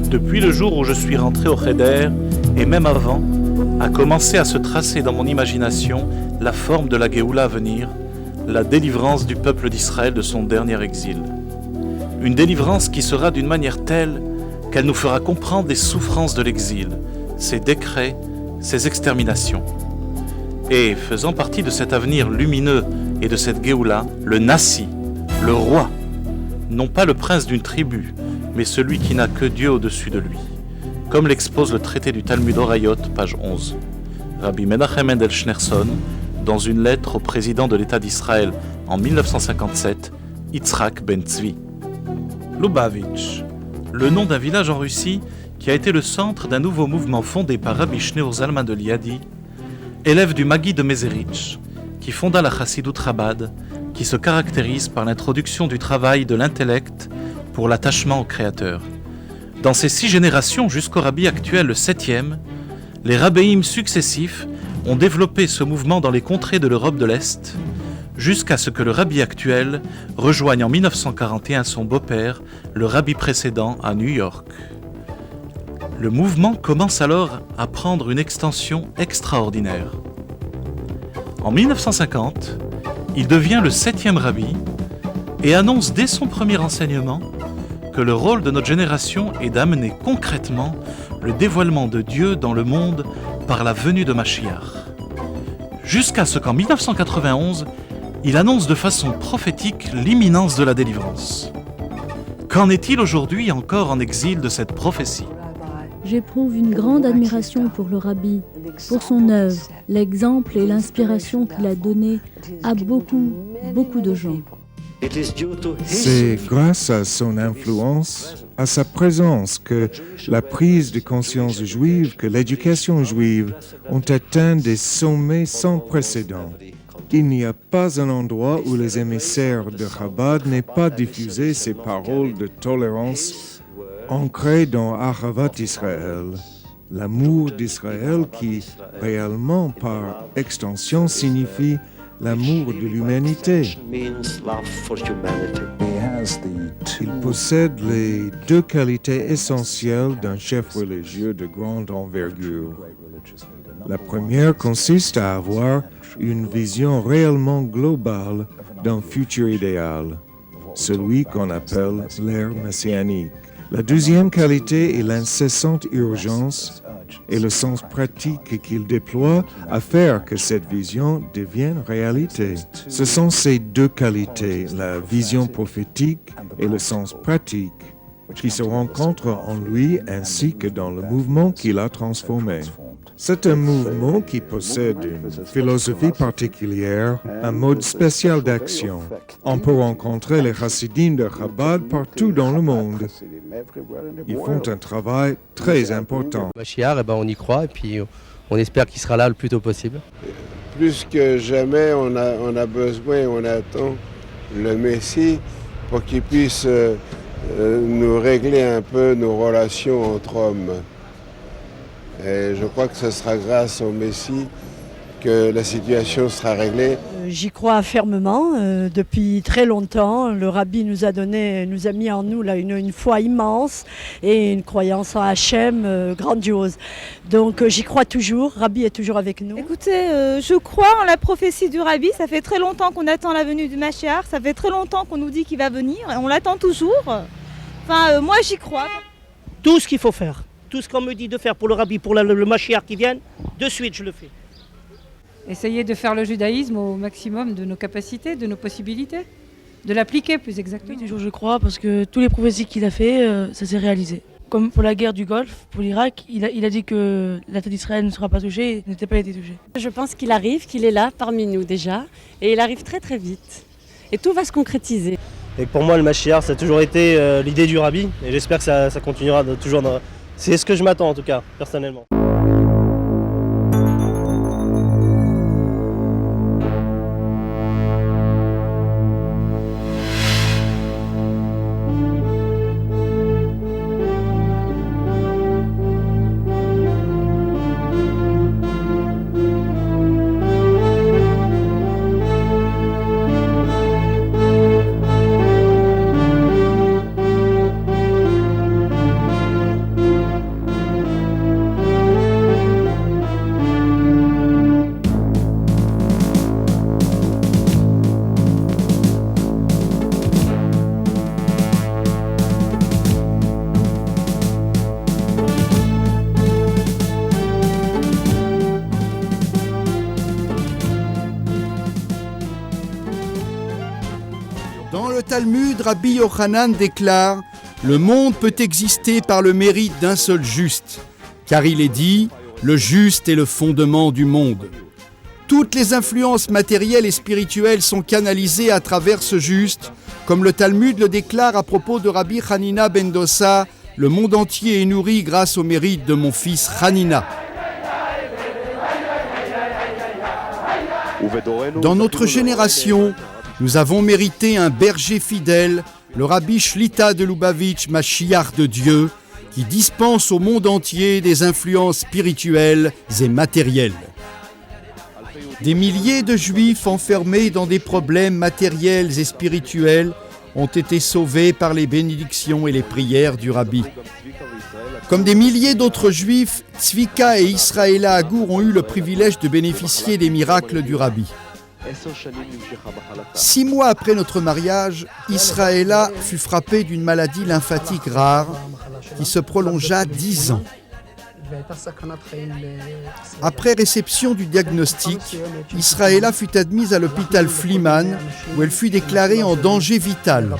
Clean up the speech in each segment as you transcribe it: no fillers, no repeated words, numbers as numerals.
Depuis le jour où je suis rentré au Cheder, et même avant, a commencé à se tracer dans mon imagination la forme de la Géoula à venir, la délivrance du peuple d'Israël de son dernier exil. Une délivrance qui sera d'une manière telle qu'elle nous fera comprendre les souffrances de l'exil, ses décrets, ses exterminations. Et, faisant partie de cet avenir lumineux et de cette Géoula, le Nassi, le roi, non pas le prince d'une tribu, mais celui qui n'a que Dieu au-dessus de lui, comme l'expose le traité du Talmud Horayot, page 11. Rabbi Menachem Mendel Schneerson, dans une lettre au président de l'État d'Israël en 1957, Yitzhak Ben Tzvi. Lubavitch, le nom d'un village en Russie qui a été le centre d'un nouveau mouvement fondé par Rabbi Shneur Zalman de Liadi, élève du Maggid de Mezerich, qui fonda la Chassidut Chabad, qui se caractérise par l'introduction du travail de l'intellect pour l'attachement au Créateur. Dans ces 6 générations jusqu'au rabbi actuel, le 7e, les rabbéim successifs ont développé ce mouvement dans les contrées de l'Europe de l'Est, jusqu'à ce que le rabbi actuel rejoigne en 1941 son beau-père, le rabbi précédent, à New York. Le mouvement commence alors à prendre une extension extraordinaire. En 1950, il devient le 7e rabbi et annonce dès son premier enseignement que le rôle de notre génération est d'amener concrètement le dévoilement de Dieu dans le monde par la venue de Mashiach. Jusqu'à ce qu'en 1991, il annonce de façon prophétique l'imminence de la délivrance. Qu'en est-il aujourd'hui encore en exil de cette prophétie ? J'éprouve une grande admiration pour le rabbi, pour son œuvre, l'exemple et l'inspiration qu'il a donné à beaucoup de gens. C'est grâce à son influence, à sa présence, que la prise de conscience juive, que l'éducation juive ont atteint des sommets sans précédent. Il n'y a pas un endroit où les émissaires de Chabad n'aient pas diffusé ces paroles de tolérance ancrées dans Ahavat Israël, l'amour d'Israël qui, réellement par extension, signifie l'amour de l'humanité. Il possède les 2 qualités essentielles d'un chef religieux de grande envergure. La première consiste à avoir une vision réellement globale d'un futur idéal, celui qu'on appelle l'ère messianique. La deuxième qualité est l'incessante urgence et le sens pratique qu'il déploie à faire que cette vision devienne réalité. Ce sont ces 2 qualités, la vision prophétique et le sens pratique, qui se rencontrent en lui ainsi que dans le mouvement qu'il a transformé. C'est un mouvement qui possède une philosophie particulière, un mode spécial d'action. On peut rencontrer les chassidim de Chabad partout dans le monde. Ils font un travail très important. Mashiach, on y croit et puis on espère qu'il sera là le plus tôt possible. Plus que jamais, on a besoin, on attend le Messie pour qu'il puisse nous régler un peu nos relations entre hommes. Et je crois que ce sera grâce au Messie que la situation sera réglée. J'y crois fermement. Depuis très longtemps, le Rabbi nous a mis en nous là, une foi immense et une croyance en Hachem grandiose. Donc j'y crois toujours. Rabbi est toujours avec nous. Écoutez, je crois en la prophétie du Rabbi. Ça fait très longtemps qu'on attend la venue du Mashiach. Ça fait très longtemps qu'on nous dit qu'il va venir. Et on l'attend toujours. Enfin, moi j'y crois. Tout ce qu'il faut faire. Tout ce qu'on me dit de faire pour le Rabbi, pour le Mashiach qui vient, de suite je le fais. Essayer de faire le judaïsme au maximum de nos capacités, de nos possibilités, de l'appliquer plus exactement. Oui, toujours je crois, parce que tous les prophéties qu'il a fait, ça s'est réalisé. Comme pour la guerre du Golfe, pour l'Irak, il a dit que l'État d'Israël ne sera pas touché et n'était pas été touché. Je pense qu'il arrive, qu'il est là parmi nous déjà, et il arrive très très vite. Et tout va se concrétiser. Et pour moi, le Mashiach, ça a toujours été l'idée du Rabbi, et j'espère que ça continuera toujours dans... C'est ce que je m'attends en tout cas, personnellement. le Talmud, Rabbi Yochanan déclare « Le monde peut exister par le mérite d'un seul juste, car il est dit « Le juste est le fondement du monde ». Toutes les influences matérielles et spirituelles sont canalisées à travers ce juste, comme le Talmud le déclare à propos de Rabbi Hanina ben Dossa, « Le monde entier est nourri grâce au mérite de mon fils Hanina ». Dans notre génération, nous avons mérité un berger fidèle, le Rabbi Shlita de Lubavitch, Mashiach de Dieu, qui dispense au monde entier des influences spirituelles et matérielles. Des milliers de Juifs enfermés dans des problèmes matériels et spirituels ont été sauvés par les bénédictions et les prières du Rabbi. Comme des milliers d'autres Juifs, Tzvika et Israëla Agour ont eu le privilège de bénéficier des miracles du Rabbi. 6 mois après notre mariage, Israëla fut frappée d'une maladie lymphatique rare qui se prolongea 10 ans. Après réception du diagnostic, Israëla fut admise à l'hôpital Fliman où elle fut déclarée en danger vital.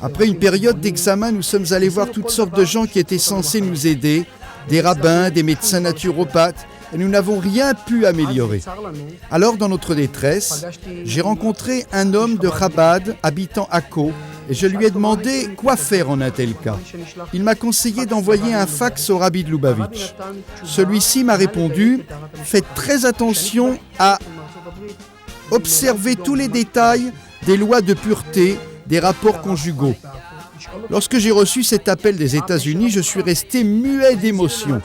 Après une période d'examen, nous sommes allés voir toutes sortes de gens qui étaient censés nous aider, des rabbins, des médecins naturopathes, et nous n'avons rien pu améliorer. Alors, dans notre détresse, j'ai rencontré un homme de Chabad habitant Akko et je lui ai demandé quoi faire en un tel cas. Il m'a conseillé d'envoyer un fax au Rabbi de Lubavitch. Celui-ci m'a répondu « Faites très attention à observer tous les détails des lois de pureté des rapports conjugaux. » Lorsque j'ai reçu cet appel des États-Unis, je suis resté muet d'émotion.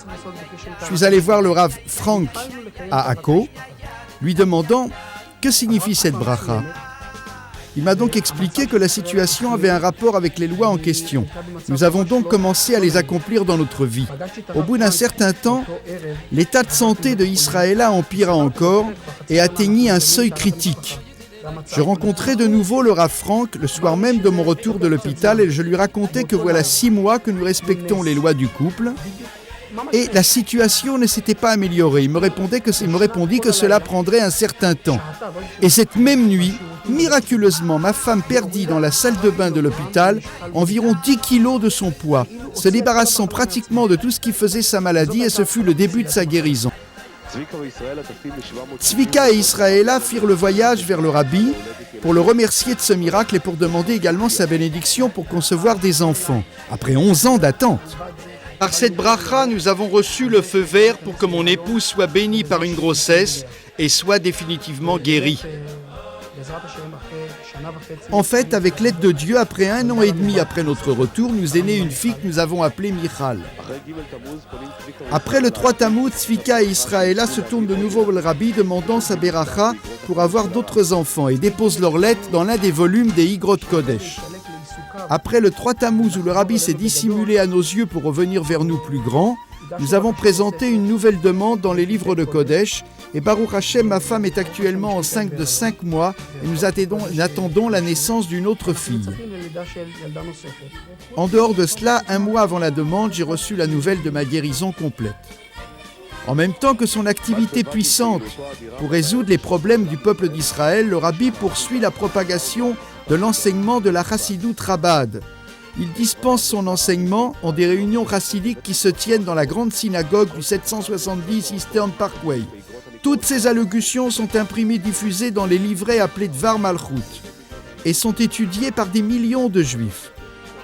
Je suis allé voir le Rav Frank à Akko, lui demandant « Que signifie cette bracha ?» Il m'a donc expliqué que la situation avait un rapport avec les lois en question. Nous avons donc commencé à les accomplir dans notre vie. Au bout d'un certain temps, l'état de santé de Israëla empira encore et atteignit un seuil critique. Je rencontrai de nouveau le Rav Frank le soir même de mon retour de l'hôpital et je lui racontais que voilà 6 mois que nous respectons les lois du couple et la situation ne s'était pas améliorée. Il me répondit que cela prendrait un certain temps. Et cette même nuit, miraculeusement, ma femme perdit dans la salle de bain de l'hôpital environ 10 kilos de son poids, se débarrassant pratiquement de tout ce qui faisait sa maladie et ce fut le début de sa guérison. Tzvika et Israëla firent le voyage vers le Rabbi pour le remercier de ce miracle et pour demander également sa bénédiction pour concevoir des enfants, après 11 ans d'attente. Par cette bracha, nous avons reçu le feu vert pour que mon épouse soit bénie par une grossesse et soit définitivement guérie. En fait, avec l'aide de Dieu, après 1 an et demi après notre retour, nous est née une fille que nous avons appelée Michal. Après le 3 Tammuz, Tzvika et Israëla se tournent de nouveau vers le Rabbi demandant sa beracha pour avoir d'autres enfants et déposent leur lettre dans l'un des volumes des Igrot Kodesh. Après le 3 Tammuz où le Rabbi s'est dissimulé à nos yeux pour revenir vers nous plus grands, nous avons présenté une nouvelle demande dans les livres de Kodesh et Baruch Hashem, ma femme est actuellement enceinte de 5 mois et nous attendons la naissance d'une autre fille. En dehors de cela, 1 mois avant la demande, j'ai reçu la nouvelle de ma guérison complète. En même temps que son activité puissante pour résoudre les problèmes du peuple d'Israël, le Rabbi poursuit la propagation de l'enseignement de la Chassidoute Chabad. Il dispense son enseignement en des réunions chassidiques qui se tiennent dans la grande synagogue du 770 Eastern Parkway. Toutes ces allocutions sont imprimées et diffusées dans les livrets appelés Dvar Malchut et sont étudiées par des millions de Juifs.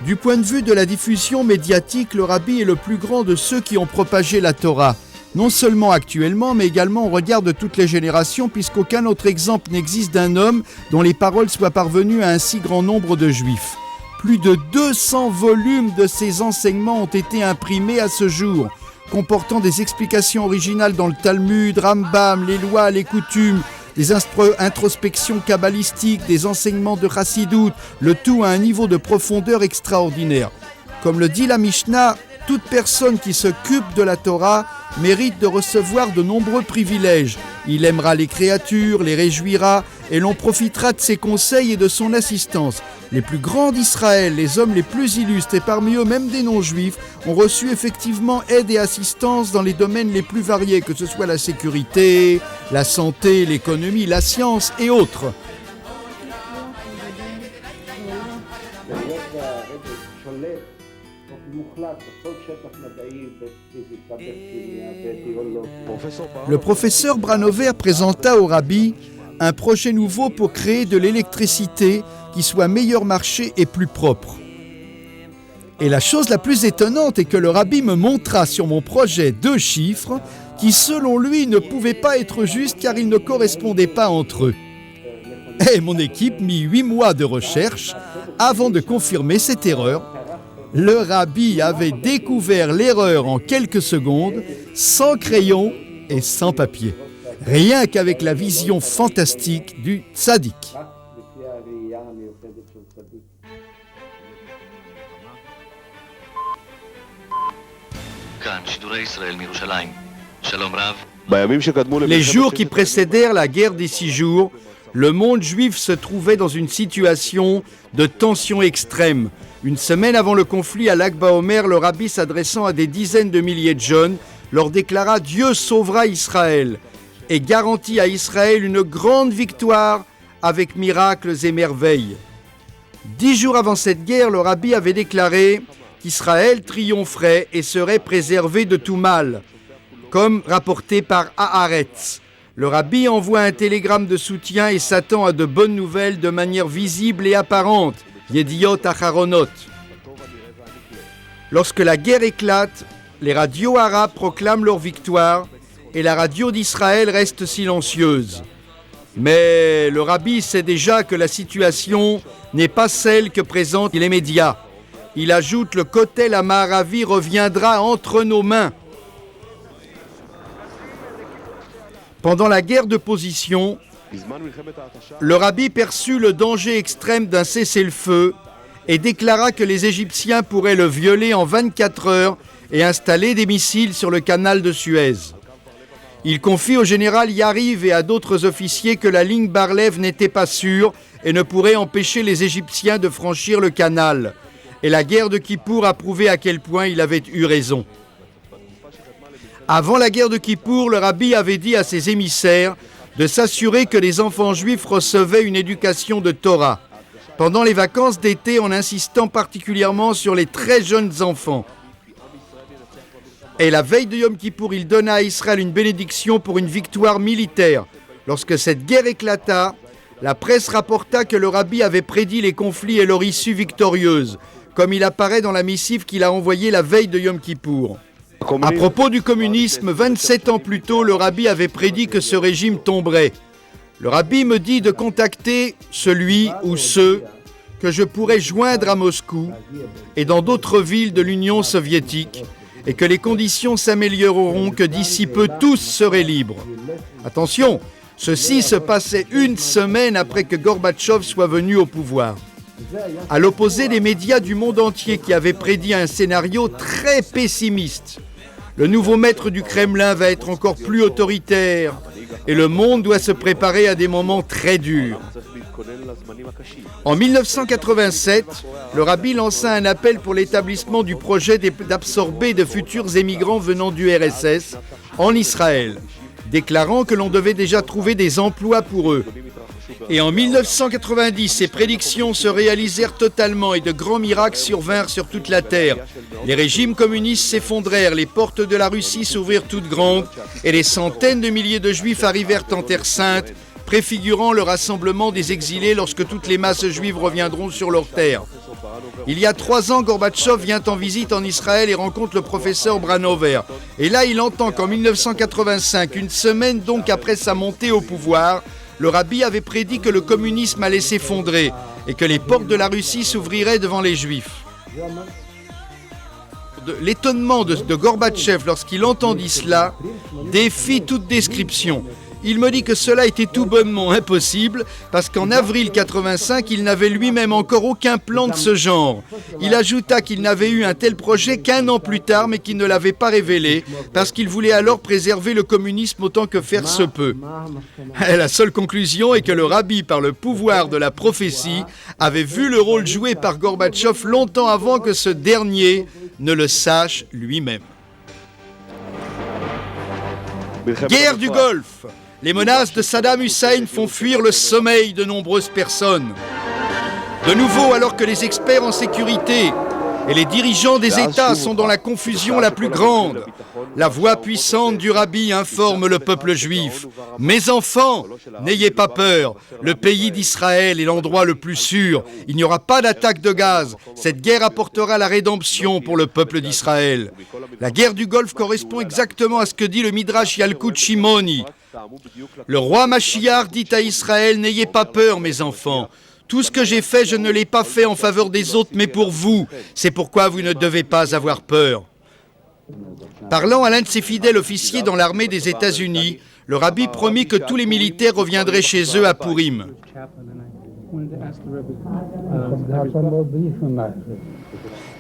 Du point de vue de la diffusion médiatique, le Rabbi est le plus grand de ceux qui ont propagé la Torah, non seulement actuellement, mais également au regard de toutes les générations, puisqu'aucun autre exemple n'existe d'un homme dont les paroles soient parvenues à un si grand nombre de Juifs. Plus de 200 volumes de ces enseignements ont été imprimés à ce jour, comportant des explications originales dans le Talmud, Rambam, les lois, les coutumes, des introspections kabbalistiques, des enseignements de Chassidoute, le tout à un niveau de profondeur extraordinaire. Comme le dit la Mishnah, toute personne qui s'occupe de la Torah mérite de recevoir de nombreux privilèges. Il aimera les créatures, les réjouira, et l'on profitera de ses conseils et de son assistance. Les plus grands d'Israël, les hommes les plus illustres, et parmi eux même des non-juifs, ont reçu effectivement aide et assistance dans les domaines les plus variés, que ce soit la sécurité, la santé, l'économie, la science et autres. Le professeur Branover présenta au rabbi un projet nouveau pour créer de l'électricité qui soit meilleur marché et plus propre. Et la chose la plus étonnante est que le rabbi me montra sur mon projet 2 chiffres qui, selon lui, ne pouvaient pas être justes car ils ne correspondaient pas entre eux. Et mon équipe mit 8 mois de recherche avant de confirmer cette erreur. Le rabbi avait découvert l'erreur en quelques secondes, sans crayon et sans papier. Rien qu'avec la vision fantastique du tzaddik. Les jours qui précédèrent la guerre des 6 jours, le monde juif se trouvait dans une situation de tension extrême. Une semaine avant le conflit à Lag BaOmer, le rabbi s'adressant à des dizaines de milliers de jeunes, leur déclara « Dieu sauvera Israël » et garantit à Israël une grande victoire avec miracles et merveilles. 10 jours avant cette guerre, le rabbi avait déclaré qu'Israël triompherait et serait préservé de tout mal, comme rapporté par Haaretz. Le rabbi envoie un télégramme de soutien et s'attend à de bonnes nouvelles de manière visible et apparente. Yediot Acharonot. Lorsque la guerre éclate, les radios arabes proclament leur victoire et la radio d'Israël reste silencieuse. Mais le rabbi sait déjà que la situation n'est pas celle que présentent les médias. Il ajoute « Le Kotel Amaravi reviendra entre nos mains ». Pendant la guerre de position, le rabbi perçut le danger extrême d'un cessez-le-feu et déclara que les Égyptiens pourraient le violer en 24 heures et installer des missiles sur le canal de Suez. Il confie au général Yariv et à d'autres officiers que la ligne Bar-Lev n'était pas sûre et ne pourrait empêcher les Égyptiens de franchir le canal. Et la guerre de Kippour a prouvé à quel point il avait eu raison. Avant la guerre de Kippour, le rabbi avait dit à ses émissaires de s'assurer que les enfants juifs recevaient une éducation de Torah, pendant les vacances d'été en insistant particulièrement sur les très jeunes enfants. Et la veille de Yom Kippour, il donna à Israël une bénédiction pour une victoire militaire. Lorsque cette guerre éclata, la presse rapporta que le rabbi avait prédit les conflits et leur issue victorieuse, comme il apparaît dans la missive qu'il a envoyée la veille de Yom Kippour. À propos du communisme, 27 ans plus tôt, le rabbi avait prédit que ce régime tomberait. Le rabbi me dit de contacter celui ou ceux que je pourrais joindre à Moscou et dans d'autres villes de l'Union soviétique et que les conditions s'amélioreront, que d'ici peu tous seraient libres. Attention, ceci se passait une semaine après que Gorbatchev soit venu au pouvoir. À l'opposé des médias du monde entier qui avaient prédit un scénario très pessimiste, le nouveau maître du Kremlin va être encore plus autoritaire et le monde doit se préparer à des moments très durs. En 1987, le rabbi lança un appel pour l'établissement du projet d'absorber de futurs émigrants venant du RSS en Israël, déclarant que l'on devait déjà trouver des emplois pour eux. Et en 1990, ces prédictions se réalisèrent totalement et de grands miracles survinrent sur toute la terre. Les régimes communistes s'effondrèrent, les portes de la Russie s'ouvrirent toutes grandes et des centaines de milliers de juifs arrivèrent en Terre Sainte, préfigurant le rassemblement des exilés lorsque toutes les masses juives reviendront sur leur terre. Il y a 3 ans, Gorbatchev vient en visite en Israël et rencontre le professeur Branover. Et là, il entend qu'en 1985, une semaine donc après sa montée au pouvoir, le rabbi avait prédit que le communisme allait s'effondrer et que les portes de la Russie s'ouvriraient devant les Juifs. L'étonnement de Gorbatchev lorsqu'il entendit cela défie toute description. Il me dit que cela était tout bonnement impossible parce qu'en avril 85, il n'avait lui-même encore aucun plan de ce genre. Il ajouta qu'il n'avait eu un tel projet qu'1 an plus tard mais qu'il ne l'avait pas révélé parce qu'il voulait alors préserver le communisme autant que faire se peut. Et la seule conclusion est que le rabbi, par le pouvoir de la prophétie, avait vu le rôle joué par Gorbatchev longtemps avant que ce dernier ne le sache lui-même. Guerre du Golfe. Les menaces de Saddam Hussein font fuir le sommeil de nombreuses personnes. De nouveau, alors que les experts en sécurité et les dirigeants des États sont dans la confusion la plus grande. La voix puissante du Rabbi informe le peuple juif. « Mes enfants, n'ayez pas peur. Le pays d'Israël est l'endroit le plus sûr. Il n'y aura pas d'attaque de gaz. Cette guerre apportera la rédemption pour le peuple d'Israël. » La guerre du Golfe correspond exactement à ce que dit le Midrash Yalkut Shimoni. Le roi Mashiach dit à Israël « N'ayez pas peur, mes enfants. Tout ce que j'ai fait, je ne l'ai pas fait en faveur des autres, mais pour vous. C'est pourquoi vous ne devez pas avoir peur. » Parlant à l'un de ses fidèles officiers dans l'armée des États-Unis, le Rabbi promit que tous les militaires reviendraient chez eux à Purim.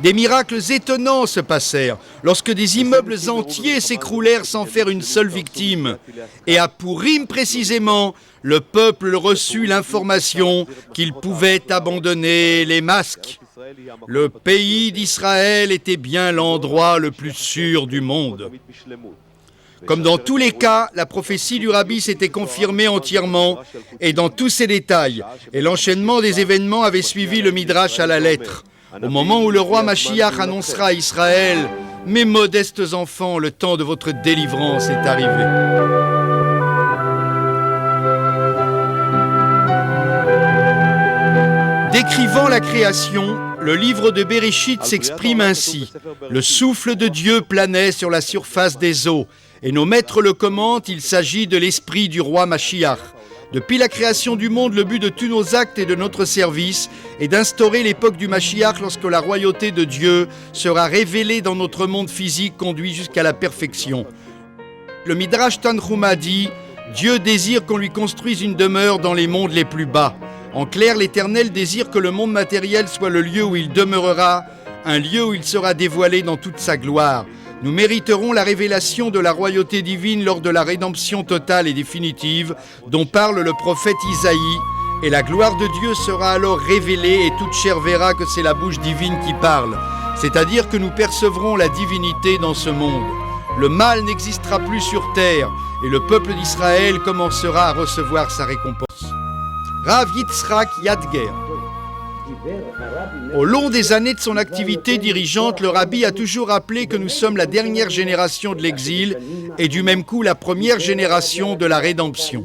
Des miracles étonnants se passèrent lorsque des immeubles entiers s'écroulèrent sans faire une seule victime. Et à Purim précisément, le peuple reçut l'information qu'il pouvait abandonner les masques. Le pays d'Israël était bien l'endroit le plus sûr du monde. Comme dans tous les cas, la prophétie du Rabbi s'était confirmée entièrement et dans tous ses détails, et l'enchaînement des événements avait suivi le Midrash à la lettre. Au moment où le roi Mashiach annoncera à Israël « Mes modestes enfants, le temps de votre délivrance est arrivé. » Décrivant la création, le livre de Bereshit s'exprime ainsi. Le souffle de Dieu planait sur la surface des eaux, et nos maîtres le commentent, il s'agit de l'esprit du roi Mashiach. Depuis la création du monde, le but de tous nos actes et de notre service est d'instaurer l'époque du Mashiach lorsque la royauté de Dieu sera révélée dans notre monde physique conduit jusqu'à la perfection. Le Midrash Tanchuma dit « Dieu désire qu'on lui construise une demeure dans les mondes les plus bas. En clair, l'Éternel désire que le monde matériel soit le lieu où il demeurera, un lieu où il sera dévoilé dans toute sa gloire. Nous mériterons la révélation de la royauté divine lors de la rédemption totale et définitive dont parle le prophète Isaïe, et la gloire de Dieu sera alors révélée et toute chair verra que c'est la bouche divine qui parle, c'est-à-dire que nous percevrons la divinité dans ce monde. Le mal n'existera plus sur terre et le peuple d'Israël commencera à recevoir sa récompense. Rav Yitzhak Yadger. Au long des années de son activité dirigeante, le Rabbi a toujours rappelé que nous sommes la dernière génération de l'exil et du même coup la première génération de la rédemption.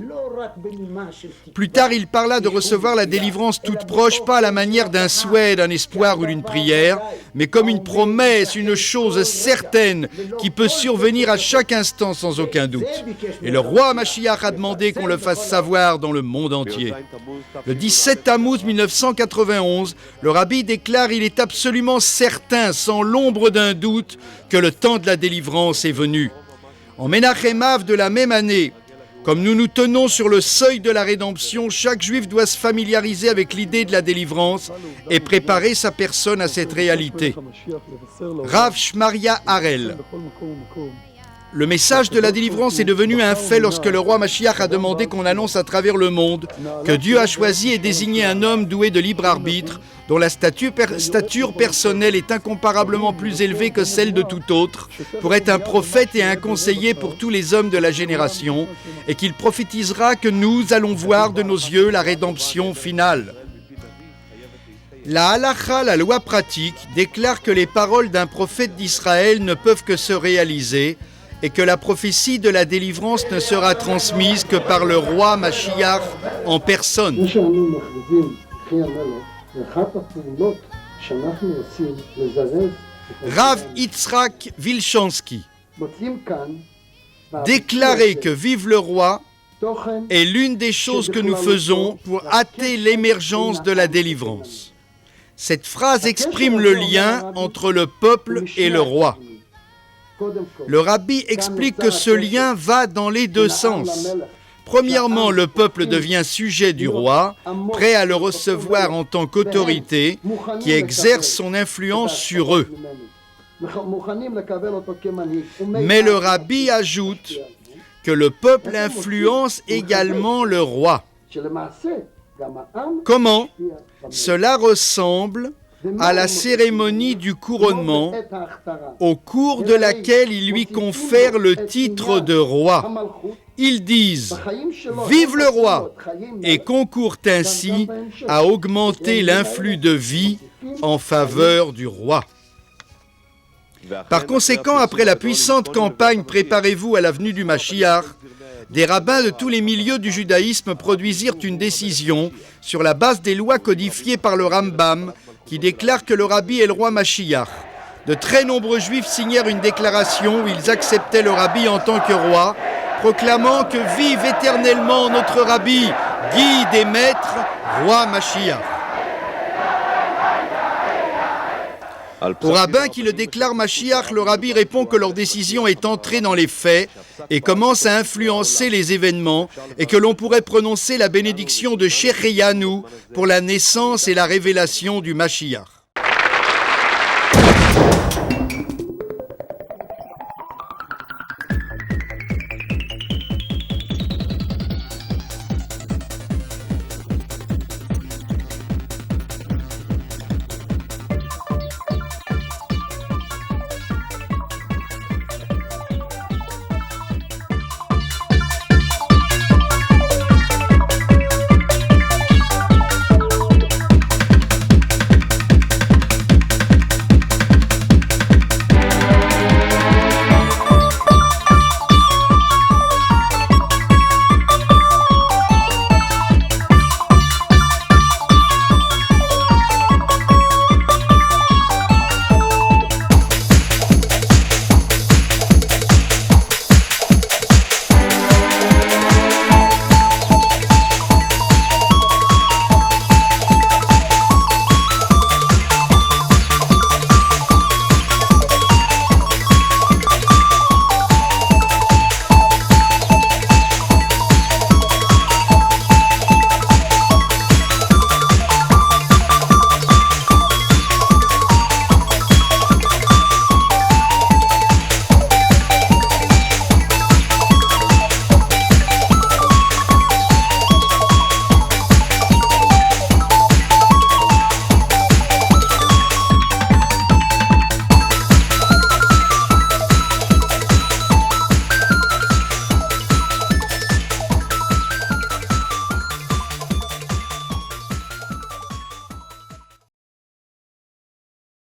Plus tard, il parla de recevoir la délivrance toute proche, pas à la manière d'un souhait, d'un espoir ou d'une prière, mais comme une promesse, une chose certaine qui peut survenir à chaque instant sans aucun doute. Et le roi Mashiach a demandé qu'on le fasse savoir dans le monde entier. Le 17 Tammuz 1991, le Rabbi déclare « Il est absolument certain, sans l'ombre d'un doute, que le temps de la délivrance est venu. » En Menachem Av de la même année, comme nous nous tenons sur le seuil de la rédemption, chaque juif doit se familiariser avec l'idée de la délivrance et préparer sa personne à cette réalité. Rav Shmaria Harel. Le message de la délivrance est devenu un fait lorsque le roi Mashiach a demandé qu'on annonce à travers le monde que Dieu a choisi et désigné un homme doué de libre arbitre, dont la stature personnelle est incomparablement plus élevée que celle de tout autre, pour être un prophète et un conseiller pour tous les hommes de la génération, et qu'il prophétisera que nous allons voir de nos yeux la rédemption finale. La halakha, la loi pratique, déclare que les paroles d'un prophète d'Israël ne peuvent que se réaliser, et que la prophétie de la délivrance ne sera transmise que par le roi Mashiach en personne. Rav Yitzhak Vilchansky. Déclarer que vive le roi est l'une des choses que nous faisons pour hâter l'émergence de la délivrance. Cette phrase exprime le lien entre le peuple et le roi. Le Rabbi explique que ce lien va dans les deux sens. Premièrement, le peuple devient sujet du roi, prêt à le recevoir en tant qu'autorité qui exerce son influence sur eux. Mais le Rabbi ajoute que le peuple influence également le roi. Comment ? Cela ressemble à la cérémonie du couronnement, au cours de laquelle ils lui confèrent le titre de roi. Ils disent « Vive le roi !» et concourent ainsi à augmenter l'influx de vie en faveur du roi. Par conséquent, après la puissante campagne « Préparez-vous à la venue du Mashiach », des rabbins de tous les milieux du judaïsme produisirent une décision sur la base des lois codifiées par le Rambam qui déclare que le Rabbi est le roi Mashiach. De très nombreux juifs signèrent une déclaration où ils acceptaient le Rabbi en tant que roi, proclamant que vive éternellement notre Rabbi, guide et maître, roi Mashiach. Aux rabbins qui le déclarent Mashiach, le Rabbi répond que leur décision est entrée dans les faits et commence à influencer les événements et que l'on pourrait prononcer la bénédiction de Shehecheyanu pour la naissance et la révélation du Mashiach.